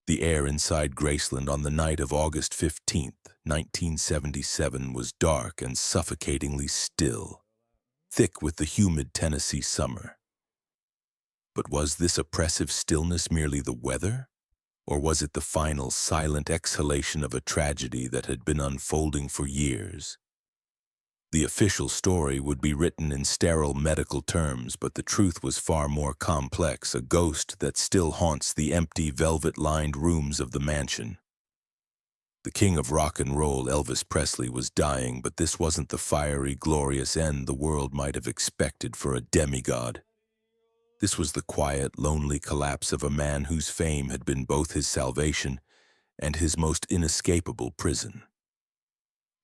The air inside Graceland on the night of August 15th, 1977 was dark and suffocatingly still, thick with the humid Tennessee summer. But was this oppressive stillness merely the weather? Or was it the final silent exhalation of a tragedy that had been unfolding for years? The official story would be written in sterile medical terms, but the truth was far more complex, a ghost that still haunts the empty, velvet-lined rooms of the mansion. The king of rock and roll, Elvis Presley, was dying, but this wasn't the fiery, glorious end the world might have expected for a demigod. This was the quiet, lonely collapse of a man whose fame had been both his salvation and his most inescapable prison.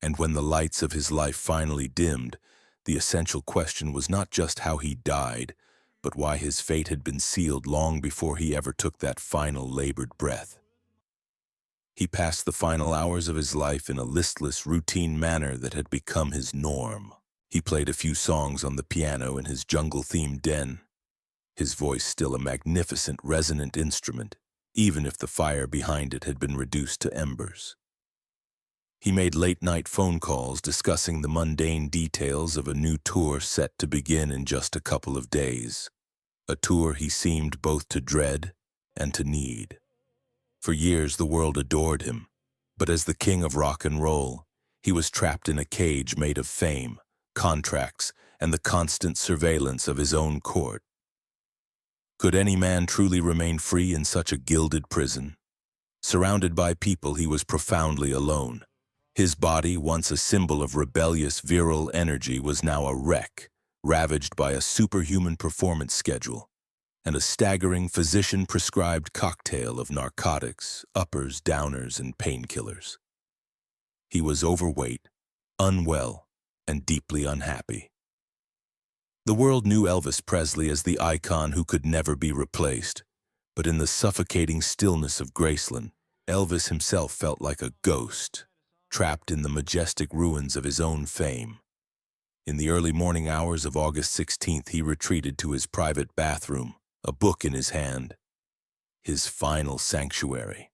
And when the lights of his life finally dimmed, the essential question was not just how he died, but why his fate had been sealed long before he ever took that final labored breath. He passed the final hours of his life in a listless, routine manner that had become his norm. He played a few songs on the piano in his jungle-themed den, his voice still a magnificent, resonant instrument, even if the fire behind it had been reduced to embers. He made late-night phone calls discussing the mundane details of a new tour set to begin in just a couple of days, a tour he seemed both to dread and to need. For years the world adored him, but as the king of rock and roll, he was trapped in a cage made of fame, contracts, and the constant surveillance of his own court. Could any man truly remain free in such a gilded prison? Surrounded by people, he was profoundly alone. His body, once a symbol of rebellious, virile energy, was now a wreck, ravaged by a superhuman performance schedule and a staggering physician-prescribed cocktail of narcotics, uppers, downers, and painkillers. He was overweight, unwell, and deeply unhappy. The world knew Elvis Presley as the icon who could never be replaced, but in the suffocating stillness of Graceland, Elvis himself felt like a ghost, trapped in the majestic ruins of his own fame. In the early morning hours of August 16th, he retreated to his private bathroom, a book in his hand, his final sanctuary.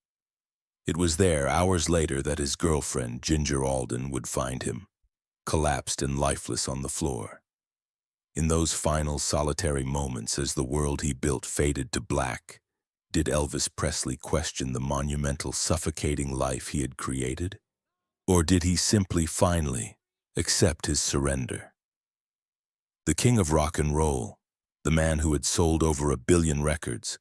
It was there, hours later, that his girlfriend, Ginger Alden, would find him, collapsed and lifeless on the floor. In those final solitary moments, as the world he built faded to black, did Elvis Presley question the monumental, suffocating life he had created? Or did he simply finally accept his surrender? The king of rock and roll, the man who had sold over 1 billion records,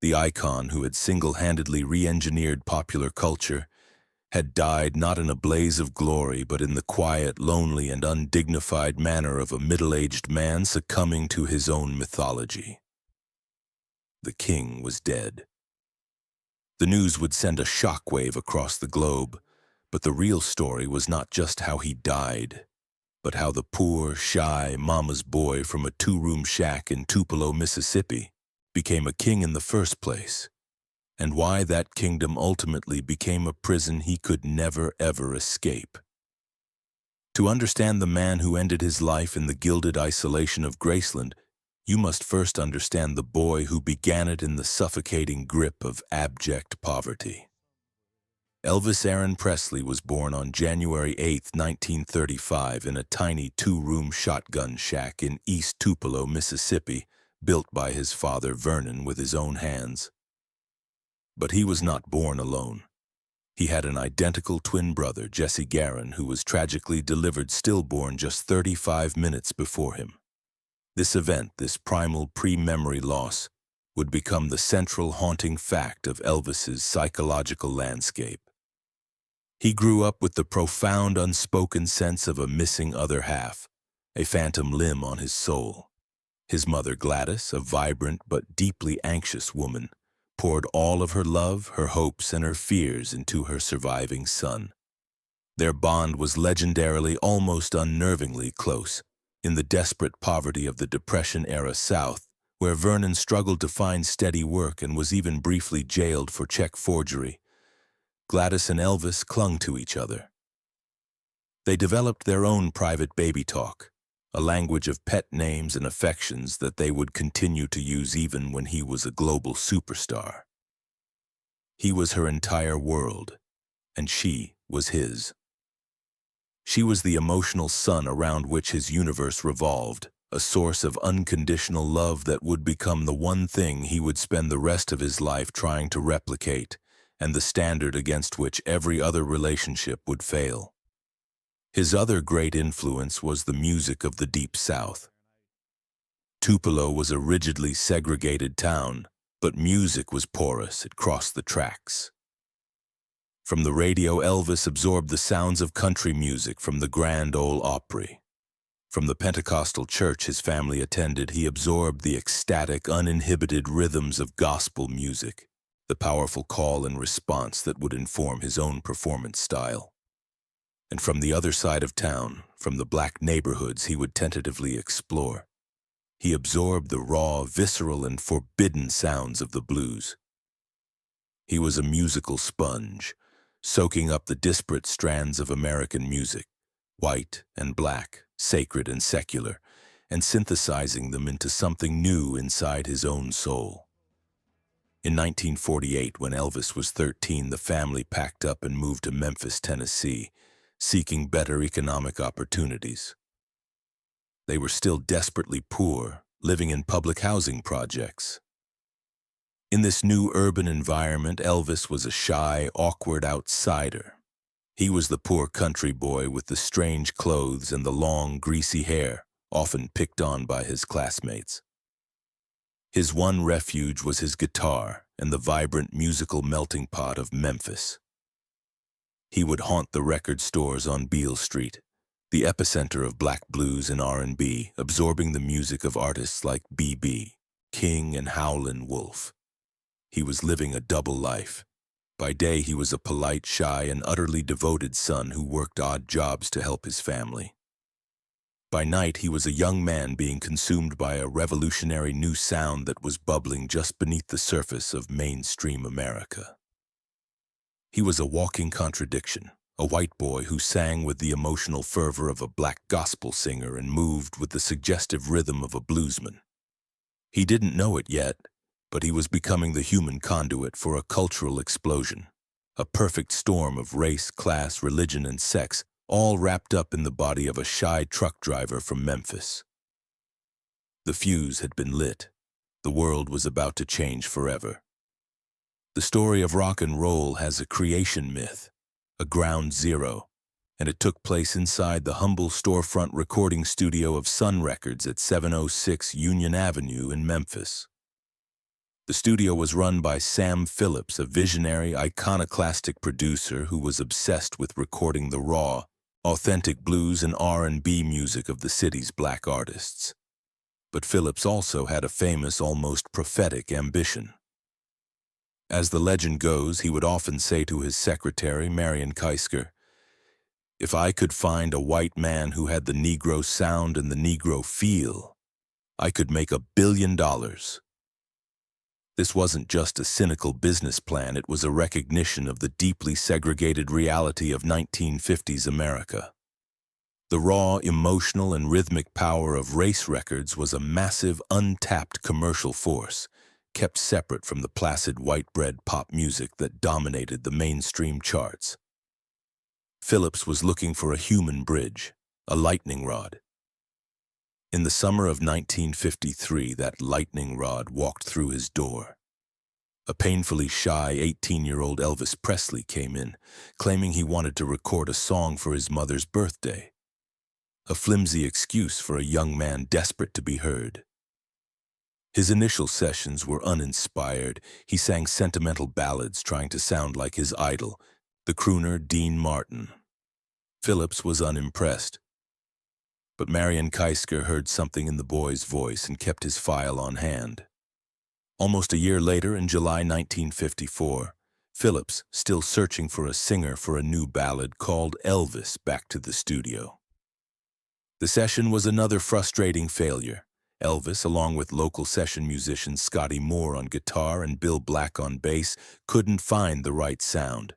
the icon who had single-handedly re-engineered popular culture, had died not in a blaze of glory, but in the quiet, lonely, and undignified manner of a middle-aged man succumbing to his own mythology. The king was dead. The news would send a shockwave across the globe, but the real story was not just how he died, but how the poor, shy mama's boy from a 2-room shack in Tupelo, Mississippi, became a king in the first place, and why that kingdom ultimately became a prison he could never, ever escape. To understand the man who ended his life in the gilded isolation of Graceland, you must first understand the boy who began it in the suffocating grip of abject poverty. Elvis Aaron Presley was born on January 8, 1935, in a tiny 2-room shotgun shack in East Tupelo, Mississippi, built by his father Vernon with his own hands. But he was not born alone. He had an identical twin brother, Jesse Garin, who was tragically delivered stillborn just 35 minutes before him. This event, this primal pre-memory loss, would become the central haunting fact of Elvis's psychological landscape. He grew up with the profound, unspoken sense of a missing other half, a phantom limb on his soul. His mother, Gladys, a vibrant but deeply anxious woman, poured all of her love, her hopes, and her fears into her surviving son. Their bond was legendarily, almost unnervingly close. In the desperate poverty of the Depression-era South, where Vernon struggled to find steady work and was even briefly jailed for check forgery, Gladys and Elvis clung to each other. They developed their own private baby talk, a language of pet names and affections that they would continue to use even when he was a global superstar. He was her entire world, and she was his. She was the emotional sun around which his universe revolved, a source of unconditional love that would become the one thing he would spend the rest of his life trying to replicate, and the standard against which every other relationship would fail. His other great influence was the music of the Deep South. Tupelo was a rigidly segregated town, but music was porous, it crossed the tracks. From the radio, Elvis absorbed the sounds of country music from the Grand Ole Opry. From the Pentecostal church his family attended, he absorbed the ecstatic, uninhibited rhythms of gospel music, the powerful call and response that would inform his own performance style. And from the other side of town, from the black neighborhoods he would tentatively explore, he absorbed the raw, visceral, and forbidden sounds of the blues. He was a musical sponge, soaking up the disparate strands of American music, white and black, sacred and secular, and synthesizing them into something new inside his own soul. In 1948, when Elvis was 13, the family packed up and moved to Memphis, Tennessee, seeking better economic opportunities. They were still desperately poor, living in public housing projects. In this new urban environment, Elvis was a shy, awkward outsider. He was the poor country boy with the strange clothes and the long, greasy hair, often picked on by his classmates. His one refuge was his guitar and the vibrant musical melting pot of Memphis. He would haunt the record stores on Beale Street, the epicenter of black blues and R&B, absorbing the music of artists like B.B., King, and Howlin' Wolf. He was living a double life. By day, he was a polite, shy, and utterly devoted son who worked odd jobs to help his family. By night, he was a young man being consumed by a revolutionary new sound that was bubbling just beneath the surface of mainstream America. He was a walking contradiction, a white boy who sang with the emotional fervor of a black gospel singer and moved with the suggestive rhythm of a bluesman. He didn't know it yet, but he was becoming the human conduit for a cultural explosion, a perfect storm of race, class, religion, and sex, all wrapped up in the body of a shy truck driver from Memphis. The fuse had been lit. The world was about to change forever. The story of rock and roll has a creation myth, a ground zero, and it took place inside the humble storefront recording studio of Sun Records at 706 Union Avenue in Memphis. The studio was run by Sam Phillips, a visionary, iconoclastic producer who was obsessed with recording the raw, authentic blues and R&B music of the city's black artists. But Phillips also had a famous, almost prophetic ambition. As the legend goes, he would often say to his secretary, Marion Keisker, "If I could find a white man who had the Negro sound and the Negro feel, I could make $1 billion. This wasn't just a cynical business plan, it was a recognition of the deeply segregated reality of 1950s America. The raw, emotional, and rhythmic power of race records was a massive, untapped commercial force, kept separate from the placid white-bread pop music that dominated the mainstream charts. Phillips was looking for a human bridge, a lightning rod. In the summer of 1953, that lightning rod walked through his door. A painfully shy 18-year-old Elvis Presley came in, claiming he wanted to record a song for his mother's birthday. A flimsy excuse for a young man desperate to be heard. His initial sessions were uninspired. He sang sentimental ballads trying to sound like his idol, the crooner Dean Martin. Phillips was unimpressed. But Marion Keisker heard something in the boy's voice and kept his file on hand. Almost a year later, in July 1954, Phillips, still searching for a singer for a new ballad, called Elvis back to the studio. The session was another frustrating failure. Elvis, along with local session musicians Scotty Moore on guitar and Bill Black on bass, couldn't find the right sound.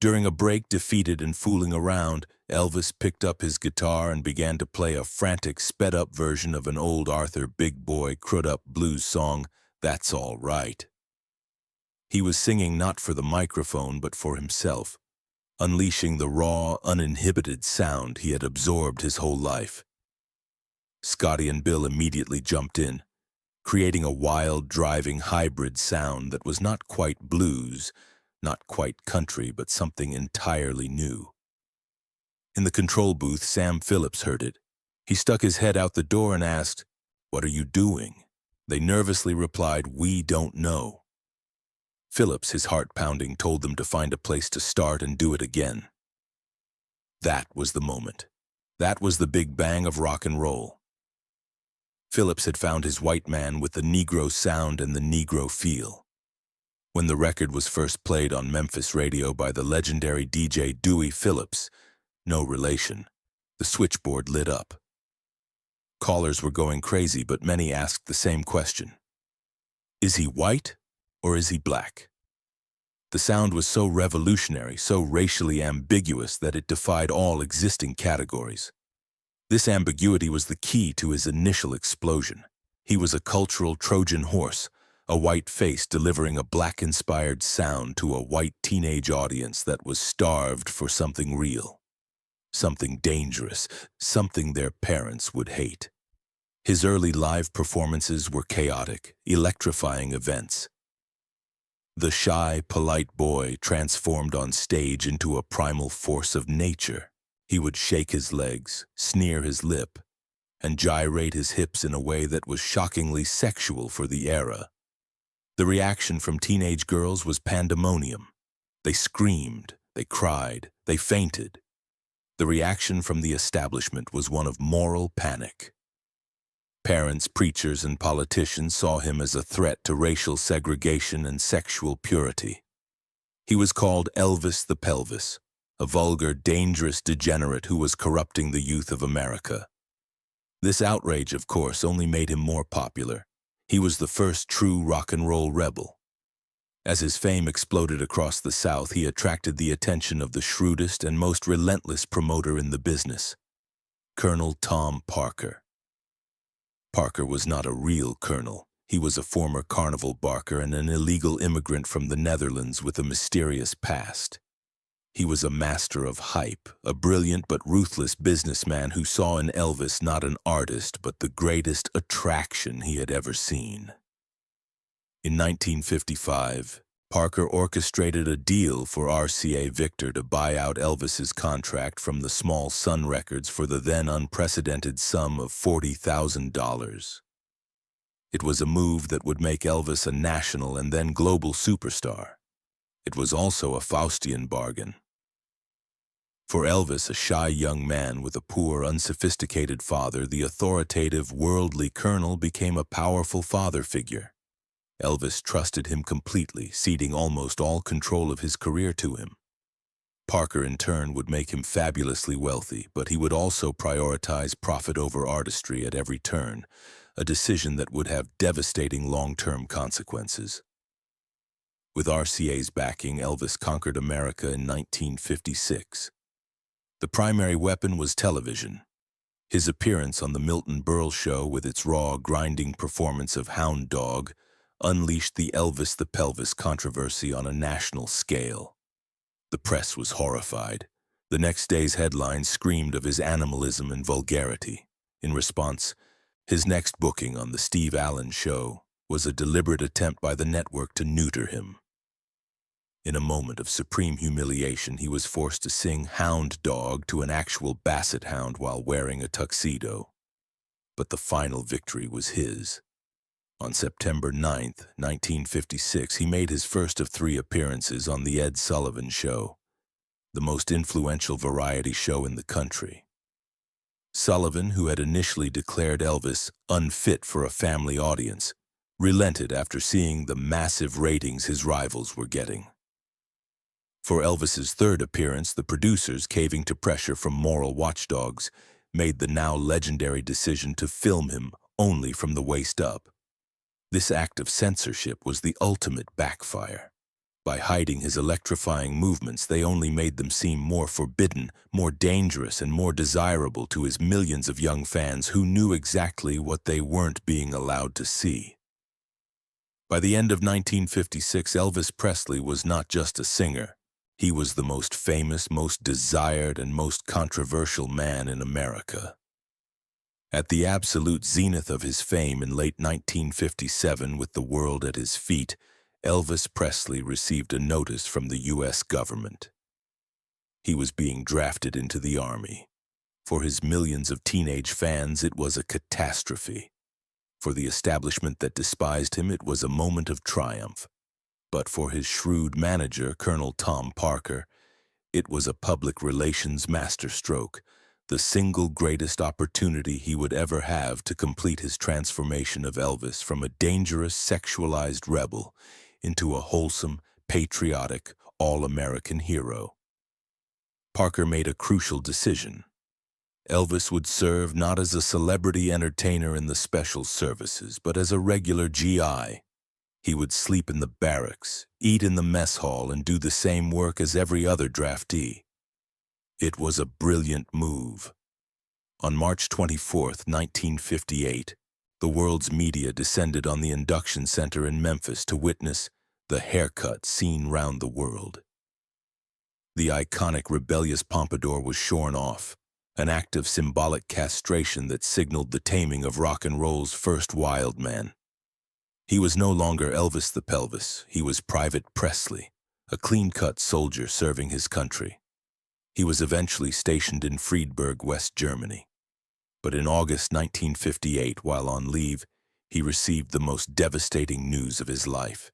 During a break, defeated and fooling around, Elvis picked up his guitar and began to play a frantic, sped-up version of an old Arthur Big Boy Crudup blues song, "That's All Right." He was singing not for the microphone but for himself, unleashing the raw, uninhibited sound he had absorbed his whole life. Scotty and Bill immediately jumped in, creating a wild, driving hybrid sound that was not quite blues, not quite country, but something entirely new. In the control booth, Sam Phillips heard it. He stuck his head out the door and asked, "What are you doing?" They nervously replied, "We don't know." Phillips, his heart pounding, told them to find a place to start and do it again. That was the moment. That was the big bang of rock and roll. Phillips had found his white man with the Negro sound and the Negro feel. When the record was first played on Memphis radio by the legendary DJ Dewey Phillips, no relation, the switchboard lit up. Callers were going crazy, but many asked the same question. Is he white or is he black? The sound was so revolutionary, so racially ambiguous that it defied all existing categories. This ambiguity was the key to his initial explosion. He was a cultural Trojan horse, a white face delivering a black-inspired sound to a white teenage audience that was starved for something real, something dangerous, something their parents would hate. His early live performances were chaotic, electrifying events. The shy, polite boy transformed on stage into a primal force of nature. He would shake his legs, sneer his lip, and gyrate his hips in a way that was shockingly sexual for the era. The reaction from teenage girls was pandemonium. They screamed, they cried, they fainted. The reaction from the establishment was one of moral panic. Parents, preachers, and politicians saw him as a threat to racial segregation and sexual purity. He was called Elvis the Pelvis, a vulgar, dangerous degenerate who was corrupting the youth of America. This outrage, of course, only made him more popular. He was the first true rock and roll rebel. As his fame exploded across the South, he attracted the attention of the shrewdest and most relentless promoter in the business, Colonel Tom Parker. Parker was not a real colonel. He was a former carnival barker and an illegal immigrant from the Netherlands with a mysterious past. He was a master of hype, a brilliant but ruthless businessman who saw in Elvis not an artist but the greatest attraction he had ever seen. In 1955, Parker orchestrated a deal for RCA Victor to buy out Elvis's contract from the small Sun Records for the then unprecedented sum of $40,000. It was a move that would make Elvis a national and then global superstar. It was also a Faustian bargain. For Elvis, a shy young man with a poor, unsophisticated father, the authoritative, worldly colonel became a powerful father figure. Elvis trusted him completely, ceding almost all control of his career to him. Parker, in turn, would make him fabulously wealthy, but he would also prioritize profit over artistry at every turn, a decision that would have devastating long-term consequences. With RCA's backing, Elvis conquered America in 1956. The primary weapon was television. His appearance on the Milton Berle Show with its raw, grinding performance of Hound Dog unleashed the Elvis the Pelvis controversy on a national scale. The press was horrified. The next day's headlines screamed of his animalism and vulgarity. In response, his next booking on The Steve Allen Show was a deliberate attempt by the network to neuter him. In a moment of supreme humiliation, he was forced to sing Hound Dog to an actual basset hound while wearing a tuxedo. But the final victory was his. On September 9, 1956, he made his first of 3 appearances on The Ed Sullivan Show, the most influential variety show in the country. Sullivan, who had initially declared Elvis unfit for a family audience, relented after seeing the massive ratings his rivals were getting. For Elvis's 3rd appearance, the producers, caving to pressure from moral watchdogs, made the now legendary decision to film him only from the waist up. This act of censorship was the ultimate backfire. By hiding his electrifying movements, they only made them seem more forbidden, more dangerous, and more desirable to his millions of young fans who knew exactly what they weren't being allowed to see. By the end of 1956, Elvis Presley was not just a singer. He was the most famous, most desired, and most controversial man in America. At the absolute zenith of his fame in late 1957, with the world at his feet, Elvis Presley received a notice from the U.S. government. He was being drafted into the Army. For his millions of teenage fans, it was a catastrophe. For the establishment that despised him, it was a moment of triumph. But for his shrewd manager, Colonel Tom Parker, it was a public relations masterstroke, the single greatest opportunity he would ever have to complete his transformation of Elvis from a dangerous, sexualized rebel into a wholesome, patriotic, all-American hero. Parker made a crucial decision. Elvis would serve not as a celebrity entertainer in the special services, but as a regular GI. He would sleep in the barracks, eat in the mess hall, and do the same work as every other draftee. It was a brilliant move. On March 24, 1958, the world's media descended on the induction center in Memphis to witness the haircut seen round the world. The iconic rebellious pompadour was shorn off, an act of symbolic castration that signaled the taming of rock and roll's first wild man. He was no longer Elvis the Pelvis, he was Private Presley, a clean-cut soldier serving his country. He was eventually stationed in Friedberg, West Germany. But in August 1958, while on leave, he received the most devastating news of his life.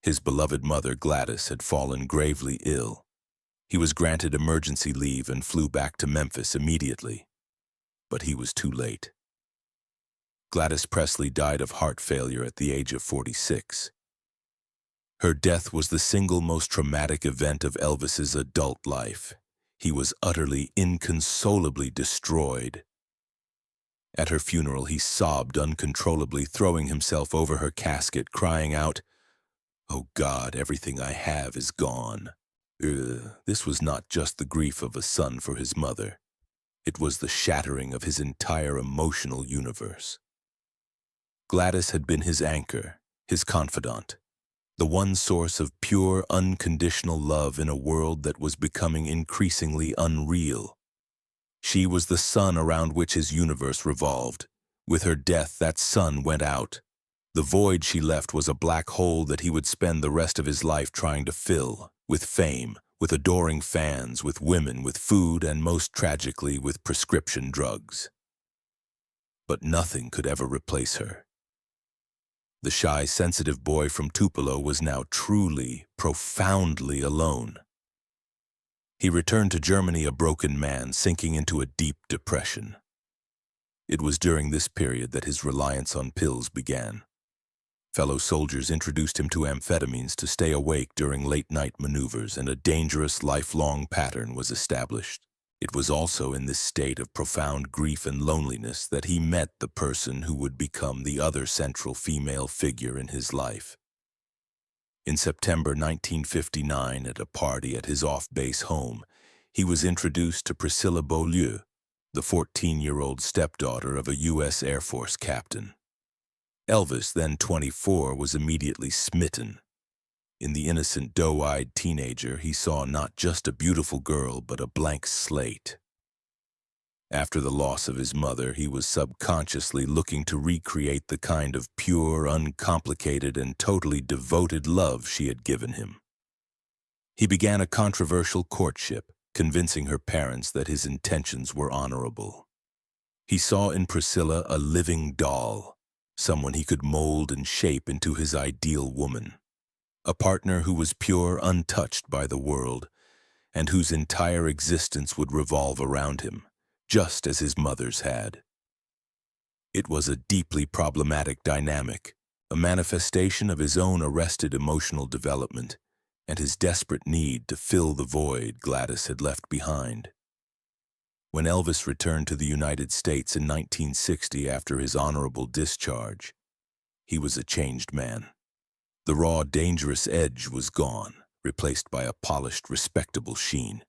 His beloved mother, Gladys, had fallen gravely ill. He was granted emergency leave and flew back to Memphis immediately. But he was too late. Gladys Presley died of heart failure at the age of 46. Her death was the single most traumatic event of Elvis's adult life. He was utterly, inconsolably destroyed. At her funeral, he sobbed uncontrollably, throwing himself over her casket, crying out, "Oh God, everything I have is gone." This was not just the grief of a son for his mother. It was the shattering of his entire emotional universe. Gladys had been his anchor, his confidant, the one source of pure, unconditional love in a world that was becoming increasingly unreal. She was the sun around which his universe revolved. With her death, that sun went out. The void she left was a black hole that he would spend the rest of his life trying to fill, with fame, with adoring fans, with women, with food, and most tragically, with prescription drugs. But nothing could ever replace her. The shy, sensitive boy from Tupelo was now truly, profoundly alone. He returned to Germany a broken man, sinking into a deep depression. It was during this period that his reliance on pills began. Fellow soldiers introduced him to amphetamines to stay awake during late-night maneuvers, and a dangerous, lifelong pattern was established. It was also in this state of profound grief and loneliness that he met the person who would become the other central female figure in his life. In September 1959, at a party at his off-base home, he was introduced to Priscilla Beaulieu, the 14-year-old stepdaughter of a U.S. Air Force captain. Elvis, then 24, was immediately smitten. In the innocent, doe-eyed teenager, he saw not just a beautiful girl, but a blank slate. After the loss of his mother, he was subconsciously looking to recreate the kind of pure, uncomplicated, and totally devoted love she had given him. He began a controversial courtship, convincing her parents that his intentions were honorable. He saw in Priscilla a living doll, someone he could mold and shape into his ideal woman. A partner who was pure, untouched by the world, and whose entire existence would revolve around him, just as his mother's had. It was a deeply problematic dynamic, a manifestation of his own arrested emotional development and his desperate need to fill the void Gladys had left behind. When Elvis returned to the United States in 1960 after his honorable discharge, he was a changed man. The raw, dangerous edge was gone, replaced by a polished, respectable sheen.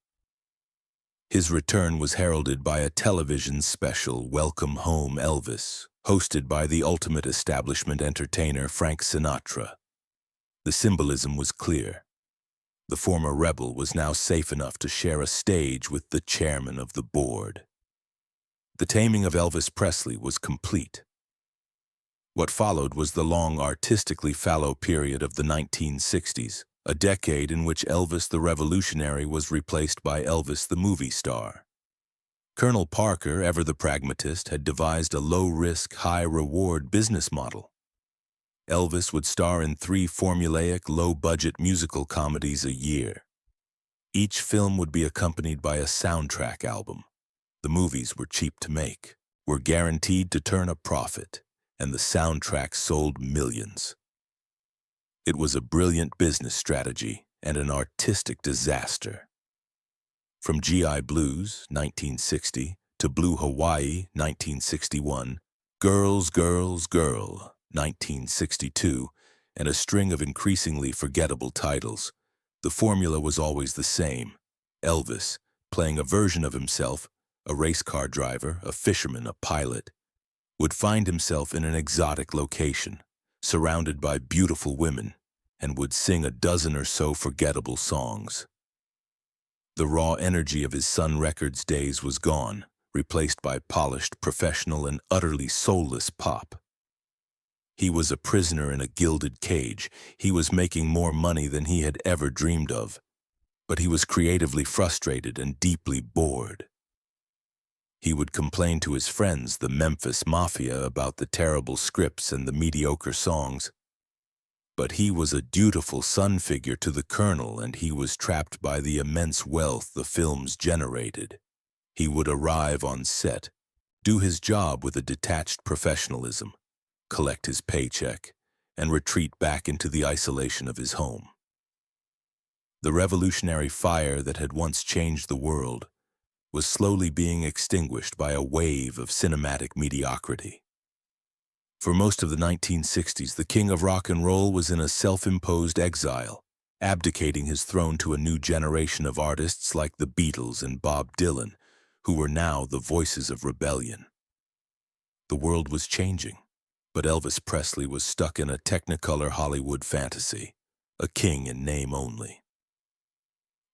His return was heralded by a television special, Welcome Home, Elvis, hosted by the ultimate establishment entertainer Frank Sinatra. The symbolism was clear. The former rebel was now safe enough to share a stage with the chairman of the board. The taming of Elvis Presley was complete. What followed was the long, artistically fallow period of the 1960s, a decade in which Elvis the revolutionary was replaced by Elvis the movie star. Colonel Parker, ever the pragmatist, had devised a low-risk, high-reward business model. Elvis would star in 3 formulaic, low-budget musical comedies a year. Each film would be accompanied by a soundtrack album. The movies were cheap to make, were guaranteed to turn a profit, and the soundtrack sold millions. It was a brilliant business strategy and an artistic disaster. From G.I. Blues, 1960, to Blue Hawaii, 1961, Girls, Girls, Girl, 1962, and a string of increasingly forgettable titles, the formula was always the same. Elvis, playing a version of himself, a race car driver, a fisherman, a pilot, would find himself in an exotic location, surrounded by beautiful women, and would sing a dozen or so forgettable songs. The raw energy of his Sun Records days was gone, replaced by polished, professional, and utterly soulless pop. He was a prisoner in a gilded cage. He was making more money than he had ever dreamed of, but he was creatively frustrated and deeply bored. He would complain to his friends, the Memphis Mafia, about the terrible scripts and the mediocre songs. But he was a dutiful son figure to the Colonel, and he was trapped by the immense wealth the films generated. He would arrive on set, do his job with a detached professionalism, collect his paycheck, and retreat back into the isolation of his home. The revolutionary fire that had once changed the world was slowly being extinguished by a wave of cinematic mediocrity. For most of the 1960s, the king of rock and roll was in a self-imposed exile, abdicating his throne to a new generation of artists like the Beatles and Bob Dylan, who were now the voices of rebellion. The world was changing, but Elvis Presley was stuck in a Technicolor Hollywood fantasy, a king in name only.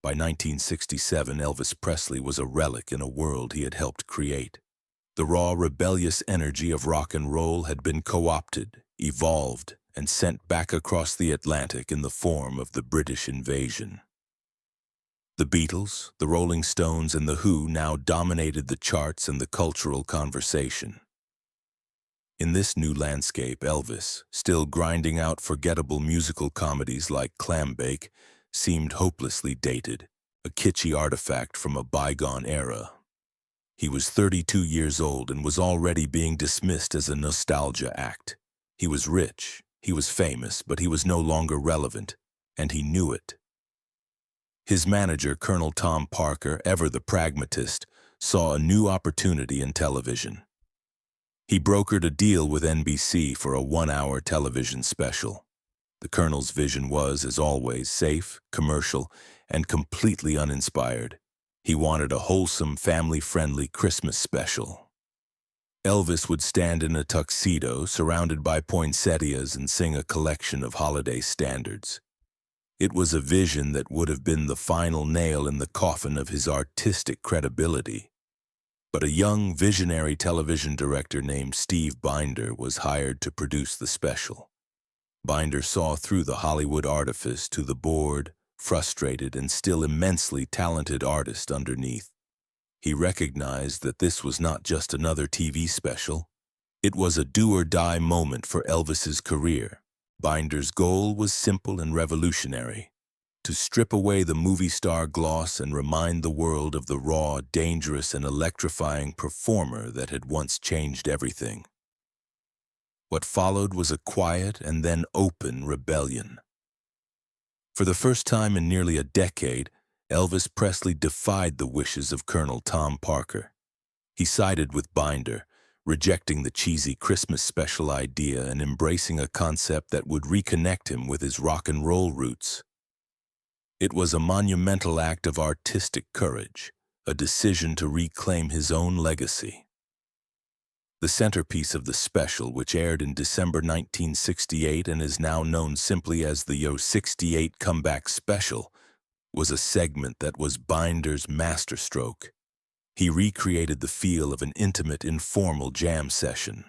By 1967, Elvis Presley was a relic in a world he had helped create. The raw, rebellious energy of rock and roll had been co-opted, evolved, and sent back across the Atlantic in the form of the British invasion. The Beatles, the Rolling Stones, and The Who now dominated the charts and the cultural conversation. In this new landscape, Elvis, still grinding out forgettable musical comedies like Clambake, seemed hopelessly dated, a kitschy artifact from a bygone era. He was 32 years old and was already being dismissed as a nostalgia act. He was rich, he was famous, but he was no longer relevant, and he knew it. His manager, Colonel Tom Parker, ever the pragmatist, saw a new opportunity in television. He brokered a deal with NBC for a 1-hour television special. The Colonel's vision was, as always, safe, commercial, and completely uninspired. He wanted a wholesome, family-friendly Christmas special. Elvis would stand in a tuxedo, surrounded by poinsettias, and sing a collection of holiday standards. It was a vision that would have been the final nail in the coffin of his artistic credibility. But a young, visionary television director named Steve Binder was hired to produce the special. Binder saw through the Hollywood artifice to the bored, frustrated, and still immensely talented artist underneath. He recognized that this was not just another TV special. It was a do-or-die moment for Elvis's career. Binder's goal was simple and revolutionary: to strip away the movie star gloss and remind the world of the raw, dangerous, and electrifying performer that had once changed everything. What followed was a quiet and then open rebellion. For the first time in nearly a decade, Elvis Presley defied the wishes of Colonel Tom Parker. He sided with Binder, rejecting the cheesy Christmas special idea and embracing a concept that would reconnect him with his rock and roll roots. It was a monumental act of artistic courage, a decision to reclaim his own legacy. The centerpiece of the special, which aired in December 1968 and is now known simply as the Yo 68 Comeback Special, was a segment that was Binder's masterstroke. He recreated the feel of an intimate, informal jam session.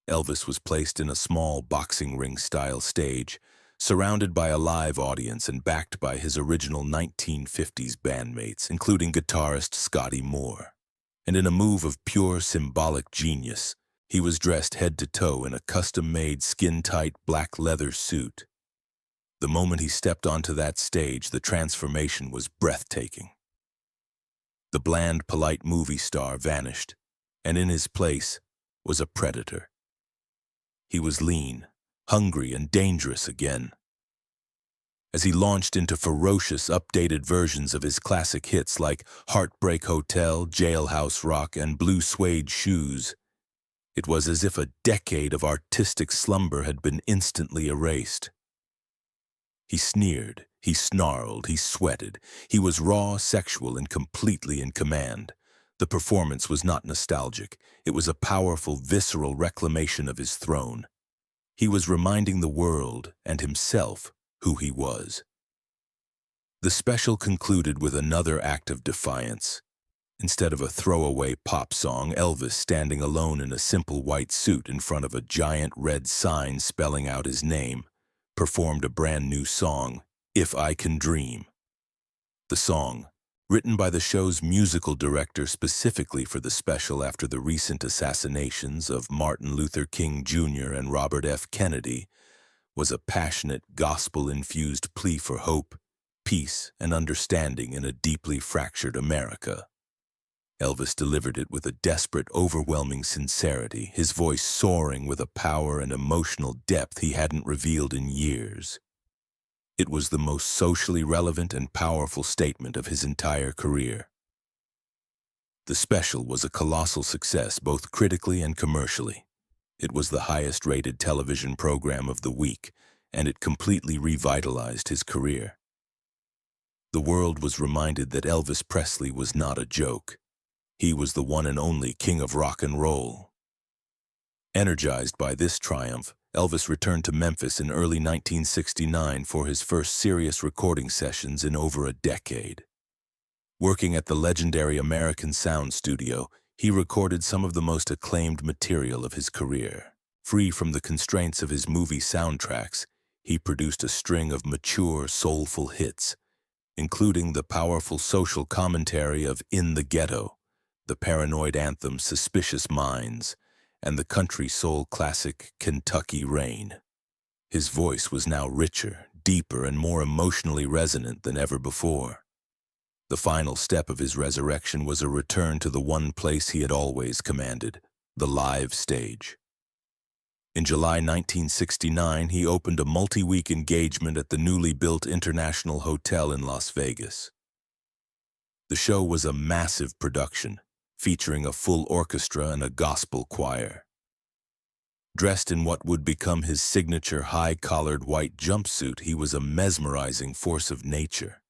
Elvis was placed in a small boxing ring-style stage, surrounded by a live audience and backed by his original 1950s bandmates, including guitarist Scotty Moore. And in a move of pure symbolic genius, he was dressed head to toe in a custom-made, skin-tight black leather suit. The moment he stepped onto that stage, the transformation was breathtaking. The bland, polite movie star vanished, and in his place was a predator. He was lean, hungry, and dangerous again. As he launched into ferocious, updated versions of his classic hits like Heartbreak Hotel, Jailhouse Rock, and Blue Suede Shoes, it was as if a decade of artistic slumber had been instantly erased. He sneered, he snarled, he sweated. He was raw, sexual, and completely in command. The performance was not nostalgic. It was a powerful, visceral reclamation of his throne. He was reminding the world and himself who he was. The special concluded with another act of defiance. Instead of a throwaway pop song, Elvis, standing alone in a simple white suit in front of a giant red sign spelling out his name, performed a brand new song, If I Can Dream. The song, written by the show's musical director specifically for the special after the recent assassinations of Martin Luther King Jr. and Robert F. Kennedy, was a passionate, gospel-infused plea for hope, peace, and understanding in a deeply fractured America. Elvis delivered it with a desperate, overwhelming sincerity, his voice soaring with a power and emotional depth he hadn't revealed in years. It was the most socially relevant and powerful statement of his entire career. The special was a colossal success both critically and commercially. It was the highest-rated television program of the week, and it completely revitalized his career. The world was reminded that Elvis Presley was not a joke. He was the one and only king of rock and roll. Energized by this triumph, Elvis returned to Memphis in early 1969 for his first serious recording sessions in over a decade. Working at the legendary American Sound Studio, he recorded some of the most acclaimed material of his career. Free from the constraints of his movie soundtracks, he produced a string of mature, soulful hits, including the powerful social commentary of In the Ghetto, the paranoid anthem Suspicious Minds, and the country soul classic Kentucky Rain. His voice was now richer, deeper, and more emotionally resonant than ever before. The final step of his resurrection was a return to the one place he had always commanded, the live stage. In July 1969, he opened a multi-week engagement at the newly built International Hotel in Las Vegas. The show was a massive production, featuring a full orchestra and a gospel choir. Dressed in what would become his signature high-collared white jumpsuit, he was a mesmerizing force of nature,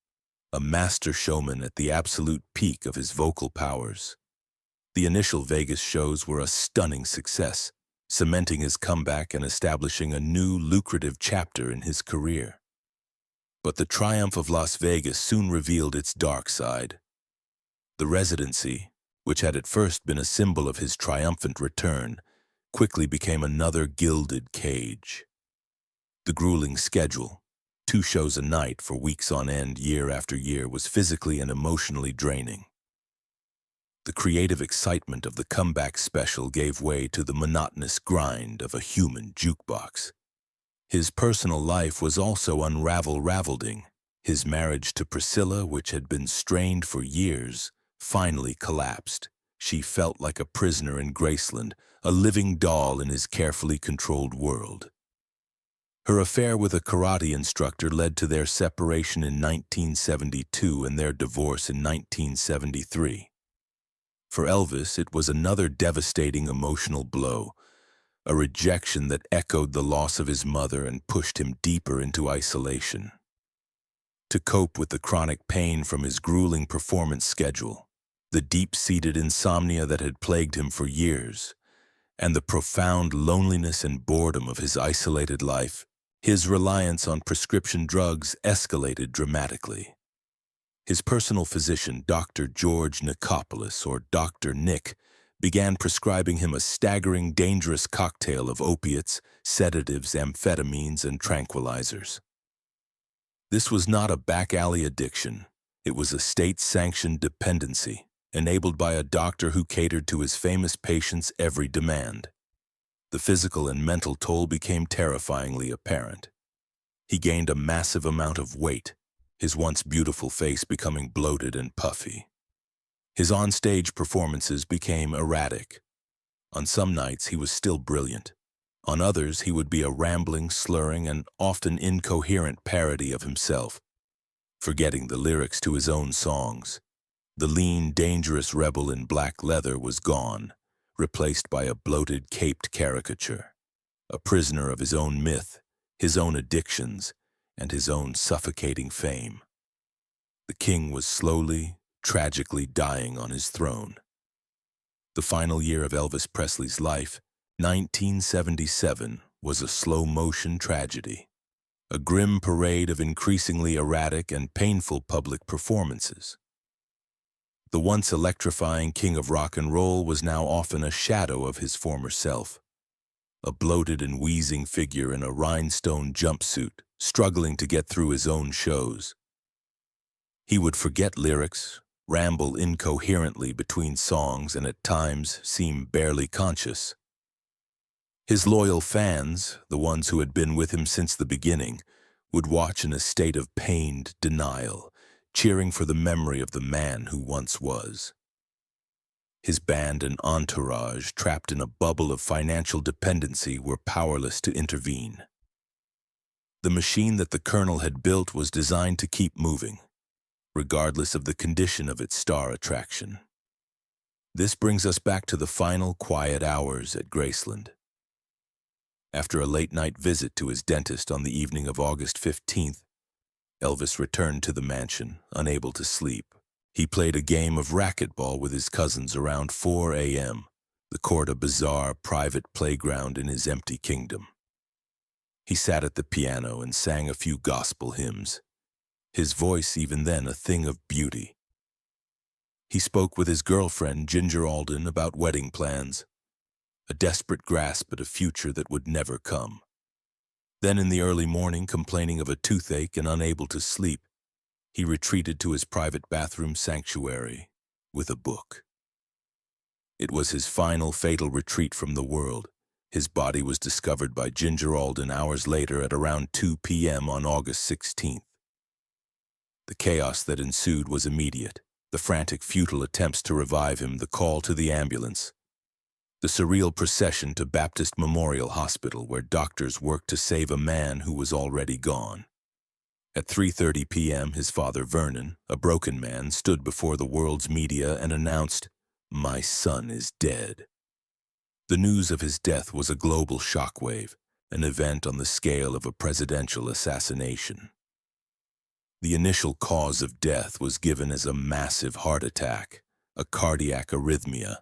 a master showman at the absolute peak of his vocal powers. The initial Vegas shows were a stunning success, cementing his comeback and establishing a new, lucrative chapter in his career. But the triumph of Las Vegas soon revealed its dark side. The residency, which had at first been a symbol of his triumphant return, quickly became another gilded cage. The grueling schedule, 2 shows a night for weeks on end year after year, was physically and emotionally draining. The creative excitement of the comeback special gave way to the monotonous grind of a human jukebox. His personal life was also unraveling. His marriage to Priscilla, which had been strained for years, finally collapsed. She felt like a prisoner in Graceland, a living doll in his carefully controlled world. Her affair with a karate instructor led to their separation in 1972 and their divorce in 1973. For Elvis, it was another devastating emotional blow, a rejection that echoed the loss of his mother and pushed him deeper into isolation. To cope with the chronic pain from his grueling performance schedule, the deep-seated insomnia that had plagued him for years, and the profound loneliness and boredom of his isolated life, his reliance on prescription drugs escalated dramatically. His personal physician, Dr. George Nicopolis, or Dr. Nick, began prescribing him a staggering, dangerous cocktail of opiates, sedatives, amphetamines, and tranquilizers. This was not a back-alley addiction. It was a state-sanctioned dependency, enabled by a doctor who catered to his famous patients' every demand. The physical and mental toll became terrifyingly apparent. He gained a massive amount of weight, his once beautiful face becoming bloated and puffy. His on-stage performances became erratic. On some nights, he was still brilliant. On others, he would be a rambling, slurring, and often incoherent parody of himself, forgetting the lyrics to his own songs. The lean, dangerous rebel in black leather was gone, replaced by a bloated, caped caricature, a prisoner of his own myth, his own addictions, and his own suffocating fame. The king was slowly, tragically dying on his throne. The final year of Elvis Presley's life, 1977, was a slow-motion tragedy, a grim parade of increasingly erratic and painful public performances. The once electrifying king of rock and roll was now often a shadow of his former self, a bloated and wheezing figure in a rhinestone jumpsuit, struggling to get through his own shows. He would forget lyrics, ramble incoherently between songs, and at times seem barely conscious. His loyal fans, the ones who had been with him since the beginning, would watch in a state of pained denial, cheering for the memory of the man who once was. His band and entourage, trapped in a bubble of financial dependency, were powerless to intervene. The machine that the Colonel had built was designed to keep moving, regardless of the condition of its star attraction. This brings us back to the final quiet hours at Graceland. After a late-night visit to his dentist on the evening of August 15th, Elvis returned to the mansion, unable to sleep. He played a game of racquetball with his cousins around 4 a.m., the court a bizarre, private playground in his empty kingdom. He sat at the piano and sang a few gospel hymns, his voice even then a thing of beauty. He spoke with his girlfriend, Ginger Alden, about wedding plans, a desperate grasp at a future that would never come. Then in the early morning, complaining of a toothache and unable to sleep, he retreated to his private bathroom sanctuary with a book. It was his final fatal retreat from the world. His body was discovered by Ginger Alden hours later at around 2 p.m. on August 16th. The chaos that ensued was immediate. The frantic, futile attempts to revive him, the call to the ambulance, the surreal procession to Baptist Memorial Hospital, where doctors worked to save a man who was already gone. At 3:30 p.m., his father, Vernon, a broken man, stood before the world's media and announced, "My son is dead." The news of his death was a global shockwave, an event on the scale of a presidential assassination. The initial cause of death was given as a massive heart attack, a cardiac arrhythmia.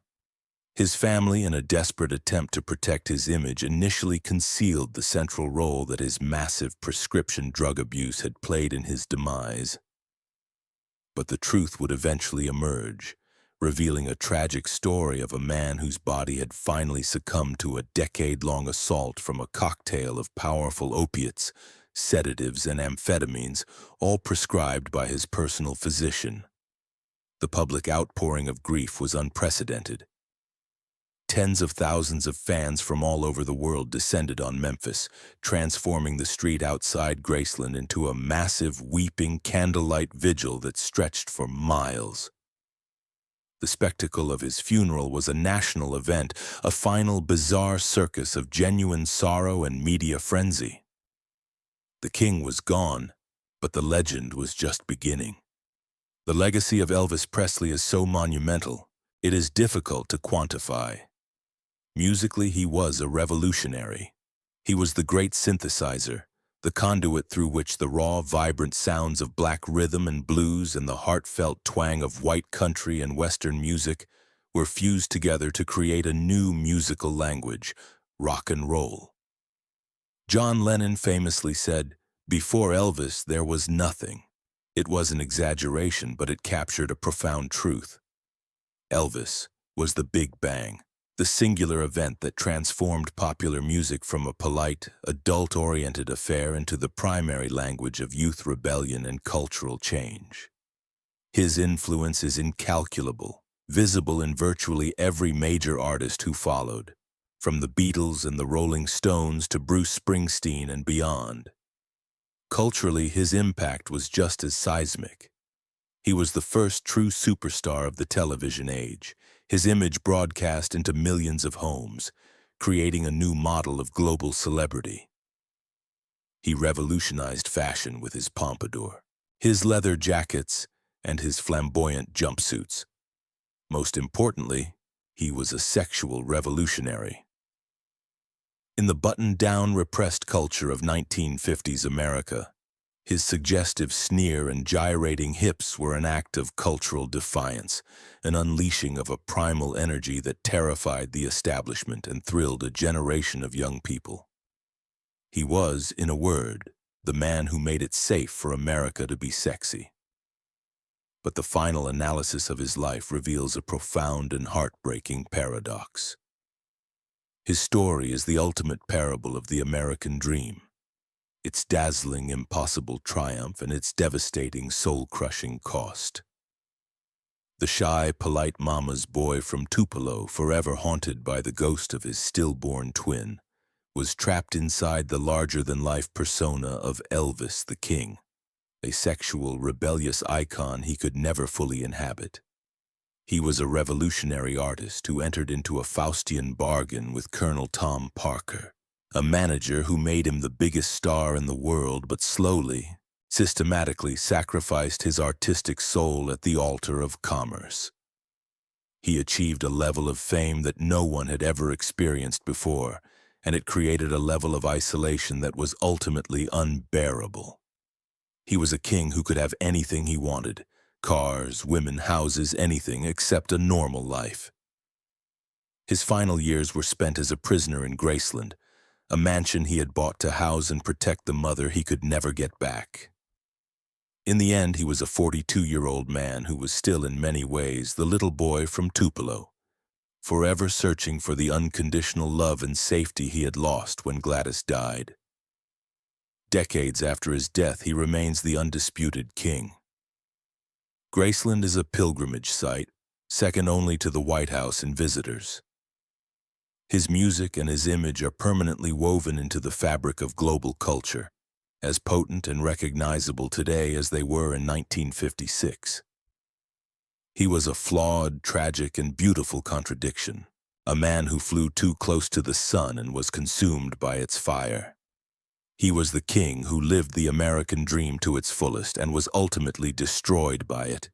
His family, in a desperate attempt to protect his image, initially concealed the central role that his massive prescription drug abuse had played in his demise. But the truth would eventually emerge, revealing a tragic story of a man whose body had finally succumbed to a decade-long assault from a cocktail of powerful opiates, sedatives, and amphetamines, all prescribed by his personal physician. The public outpouring of grief was unprecedented. Tens of thousands of fans from all over the world descended on Memphis, transforming the street outside Graceland into a massive, weeping candlelight vigil that stretched for miles. The spectacle of his funeral was a national event, a final bizarre circus of genuine sorrow and media frenzy. The king was gone, but the legend was just beginning. The legacy of Elvis Presley is so monumental, it is difficult to quantify. Musically, he was a revolutionary. He was the great synthesizer, the conduit through which the raw, vibrant sounds of black rhythm and blues and the heartfelt twang of white country and Western music were fused together to create a new musical language, rock and roll. John Lennon famously said, "Before Elvis, there was nothing." It was an exaggeration, but it captured a profound truth. Elvis was the Big Bang, the singular event that transformed popular music from a polite, adult-oriented affair into the primary language of youth rebellion and cultural change. His influence is incalculable, visible in virtually every major artist who followed, from the Beatles and the Rolling Stones to Bruce Springsteen and beyond. Culturally, his impact was just as seismic. He was the first true superstar of the television age, his image broadcast into millions of homes, creating a new model of global celebrity. He revolutionized fashion with his pompadour, his leather jackets, and his flamboyant jumpsuits. Most importantly, he was a sexual revolutionary. In the buttoned-down, repressed culture of 1950s America, his suggestive sneer and gyrating hips were an act of cultural defiance, an unleashing of a primal energy that terrified the establishment and thrilled a generation of young people. He was, in a word, the man who made it safe for America to be sexy. But the final analysis of his life reveals a profound and heartbreaking paradox. His story is the ultimate parable of the American dream, its dazzling, impossible triumph and its devastating, soul-crushing cost. The shy, polite mama's boy from Tupelo, forever haunted by the ghost of his stillborn twin, was trapped inside the larger-than-life persona of Elvis the King, a sexual, rebellious icon he could never fully inhabit. He was a revolutionary artist who entered into a Faustian bargain with Colonel Tom Parker, a manager who made him the biggest star in the world, but slowly, systematically sacrificed his artistic soul at the altar of commerce. He achieved a level of fame that no one had ever experienced before, and it created a level of isolation that was ultimately unbearable. He was a king who could have anything he wanted: cars, women, houses, anything except a normal life. His final years were spent as a prisoner in Graceland, a mansion he had bought to house and protect the mother he could never get back. In the end, he was a 42-year-old man who was still in many ways the little boy from Tupelo, forever searching for the unconditional love and safety he had lost when Gladys died. Decades after his death, he remains the undisputed king. Graceland is a pilgrimage site, second only to the White House in visitors. His music and his image are permanently woven into the fabric of global culture, as potent and recognizable today as they were in 1956. He was a flawed, tragic, and beautiful contradiction, a man who flew too close to the sun and was consumed by its fire. He was the king who lived the American dream to its fullest and was ultimately destroyed by it.